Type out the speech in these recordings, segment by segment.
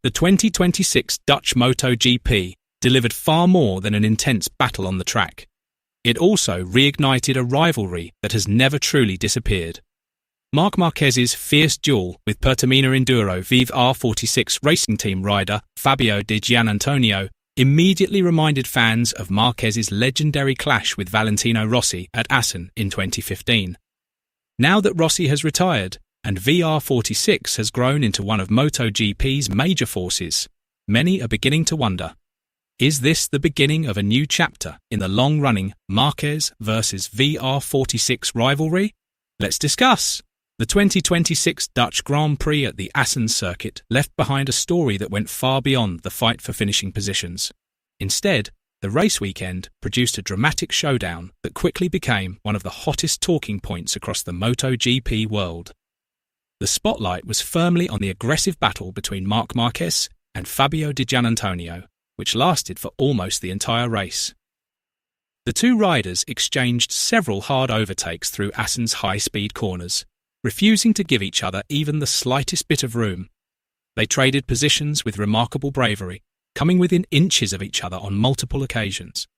The 2026 Dutch MotoGP delivered far more than an intense battle on the track. It also reignited a rivalry that has never truly disappeared. Marc Márquez's fierce duel with Pertamina Enduro VR46 racing team rider Fabio Di Giannantonio immediately reminded fans of Márquez's legendary clash with Valentino Rossi at Asen in 2015. Now that Rossi has retired, and VR46 has grown into one of MotoGP's major forces, many are beginning to wonder, is this the beginning of a new chapter in the long-running Marquez versus VR46 rivalry? Let's discuss. The 2026 Dutch Grand Prix at the Asen circuit left behind a story that went far beyond the fight for finishing positions. Instead, the race weekend produced a dramatic showdown that quickly became one of the hottest talking points across the MotoGP world. The spotlight was firmly on the aggressive battle between Marc Márquez and Fabio Di Giannantonio, which lasted for almost the entire race. The two riders exchanged several hard overtakes through Asen's high-speed corners, refusing to give each other even the slightest bit of room. They traded positions with remarkable bravery, coming within inches of each other on multiple occasions.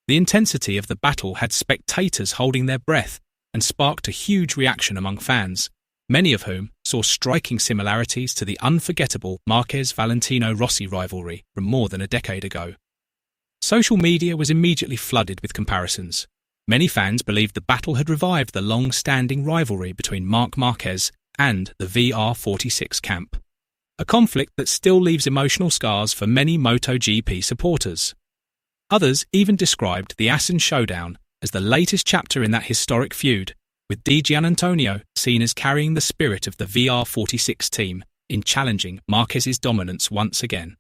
The intensity of the battle had spectators holding their breath and sparked a huge reaction among fans, many of whom saw striking similarities to the unforgettable Marquez-Valentino Rossi rivalry from more than a decade ago. Social media was immediately flooded with comparisons. Many fans believed the battle had revived the long-standing rivalry between Marc Márquez and the VR46 camp, a conflict that still leaves emotional scars for many MotoGP supporters. Others even described the Asen showdown as the latest chapter in that historic feud, with Di Giannantonio seen as carrying the spirit of the VR46 team in challenging Marquez's dominance once again.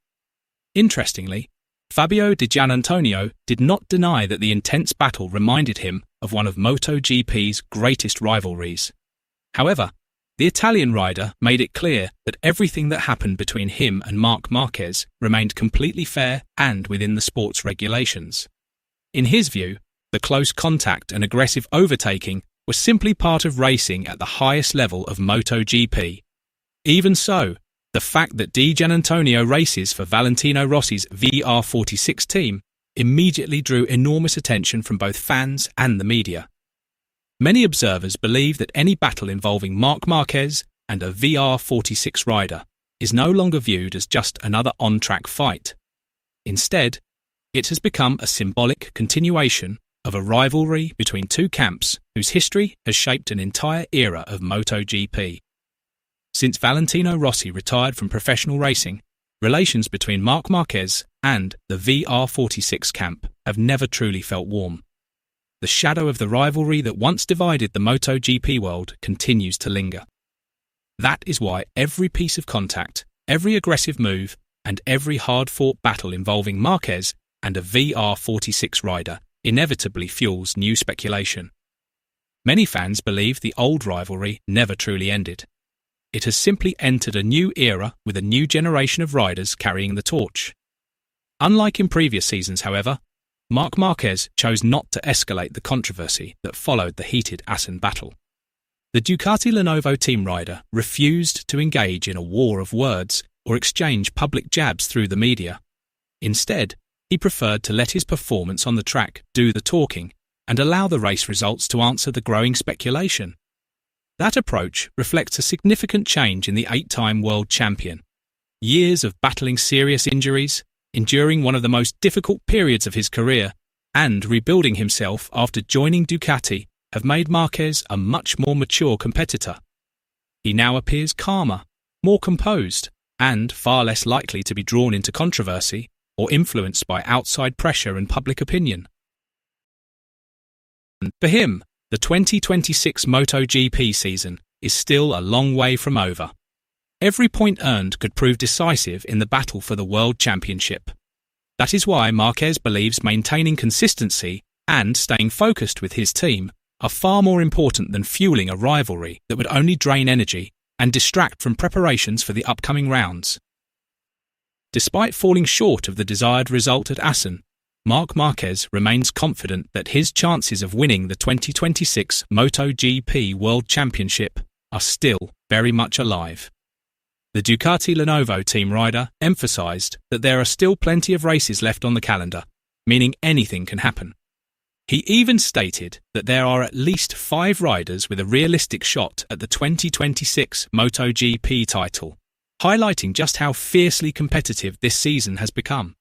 Interestingly, Fabio Di Giannantonio did not deny that the intense battle reminded him of one of MotoGP's greatest rivalries. However, the Italian rider made it clear that everything that happened between him and Marc Márquez remained completely fair and within the sport's regulations. In his view, the close contact and aggressive overtaking was simply part of racing at the highest level of MotoGP. Even so, the fact that Di Giannantonio races for Valentino Rossi's VR46 team immediately drew enormous attention from both fans and the media. Many observers believe that any battle involving Marc Márquez and a VR46 rider is no longer viewed as just another on-track fight. Instead, it has become a symbolic continuation of a rivalry between two camps whose history has shaped an entire era of MotoGP. Since Valentino Rossi retired from professional racing, relations between Marc Márquez and the VR46 camp have never truly felt warm. The shadow of the rivalry that once divided the MotoGP world continues to linger. That is why every piece of contact, every aggressive move, and every hard-fought battle involving Márquez and a VR46 rider inevitably fuels new speculation. Many fans believe the old rivalry never truly ended. It has simply entered a new era with a new generation of riders carrying the torch. Unlike in previous seasons, however, Marc Márquez chose not to escalate the controversy that followed the heated Asen battle. The Ducati Lenovo team rider refused to engage in a war of words or exchange public jabs through the media. Instead, he preferred to let his performance on the track do the talking and allow the race results to answer the growing speculation. That approach reflects a significant change in the 8-time world champion. Years of battling serious injuries, enduring one of the most difficult periods of his career, and rebuilding himself after joining Ducati have made Marquez a much more mature competitor. He now appears calmer, more composed, and far less likely to be drawn into controversy or influenced by outside pressure and public opinion. For him, the 2026 MotoGP season is still a long way from over. Every point earned could prove decisive in the battle for the World Championship. That is why Marquez believes maintaining consistency and staying focused with his team are far more important than fueling a rivalry that would only drain energy and distract from preparations for the upcoming rounds. Despite falling short of the desired result at Asen, Marc Márquez remains confident that his chances of winning the 2026 MotoGP World Championship are still very much alive. The Ducati Lenovo team rider emphasized that there are still plenty of races left on the calendar, meaning anything can happen. He even stated that there are at least 5 riders with a realistic shot at the 2026 MotoGP title, highlighting just how fiercely competitive this season has become.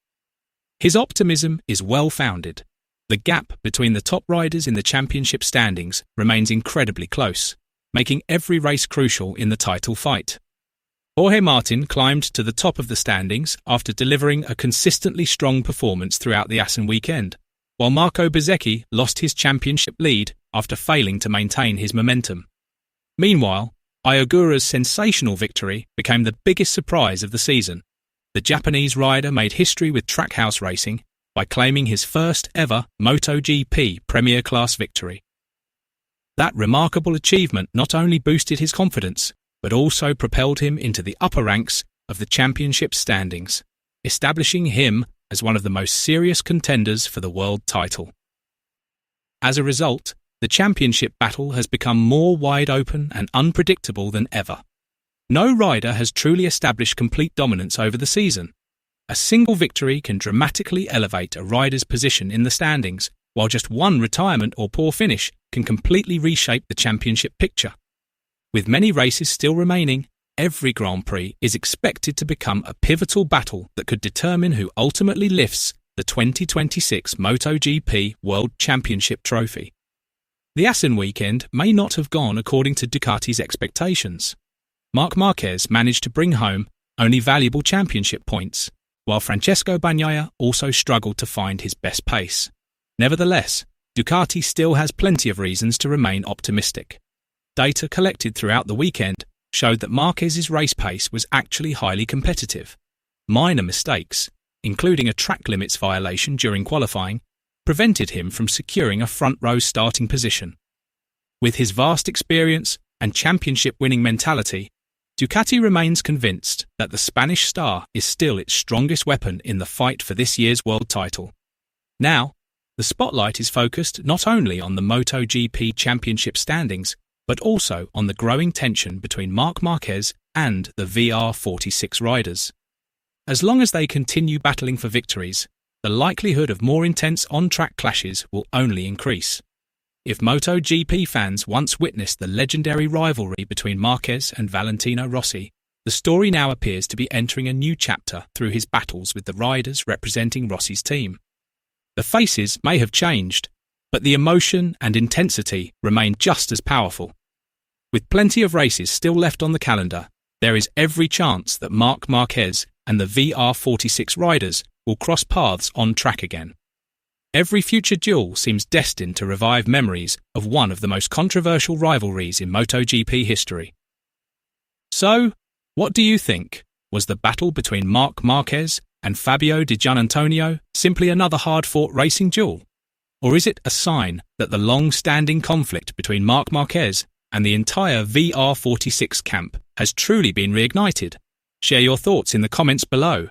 His optimism is well-founded. The gap between the top riders in the championship standings remains incredibly close, making every race crucial in the title fight. Jorge Martin climbed to the top of the standings after delivering a consistently strong performance throughout the Asen weekend, while Marco Bezzecchi lost his championship lead after failing to maintain his momentum. Meanwhile, Ayogura's sensational victory became the biggest surprise of the season. The Japanese rider made history with Trackhouse racing by claiming his first ever MotoGP Premier Class victory. That remarkable achievement not only boosted his confidence, but also propelled him into the upper ranks of the championship standings, establishing him as one of the most serious contenders for the world title. As a result, the championship battle has become more wide open and unpredictable than ever. No rider has truly established complete dominance over the season. A single victory can dramatically elevate a rider's position in the standings, while just one retirement or poor finish can completely reshape the championship picture. With many races still remaining, every Grand Prix is expected to become a pivotal battle that could determine who ultimately lifts the 2026 MotoGP World Championship trophy. The Asen weekend may not have gone according to Ducati's expectations. Marc Márquez managed to bring home only valuable championship points, while Francesco Bagnaia also struggled to find his best pace. Nevertheless, Ducati still has plenty of reasons to remain optimistic. Data collected throughout the weekend showed that Marquez's race pace was actually highly competitive. Minor mistakes, including a track limits violation during qualifying, prevented him from securing a front-row starting position. With his vast experience and championship-winning mentality, Ducati remains convinced that the Spanish star is still its strongest weapon in the fight for this year's world title. Now, the spotlight is focused not only on the MotoGP championship standings, but also on the growing tension between Marc Márquez and the VR46 riders. As long as they continue battling for victories, the likelihood of more intense on-track clashes will only increase. If MotoGP fans once witnessed the legendary rivalry between Marquez and Valentino Rossi, the story now appears to be entering a new chapter through his battles with the riders representing Rossi's team. The faces may have changed, but the emotion and intensity remain just as powerful. With plenty of races still left on the calendar, there is every chance that Marc Márquez and the VR46 riders will cross paths on track again. Every future duel seems destined to revive memories of one of the most controversial rivalries in MotoGP history. So, what do you think? Was the battle between Marc Márquez and Fabio Di Giannantonio simply another hard-fought racing duel? Or is it a sign that the long-standing conflict between Marc Márquez and the entire VR46 camp has truly been reignited? Share your thoughts in the comments below.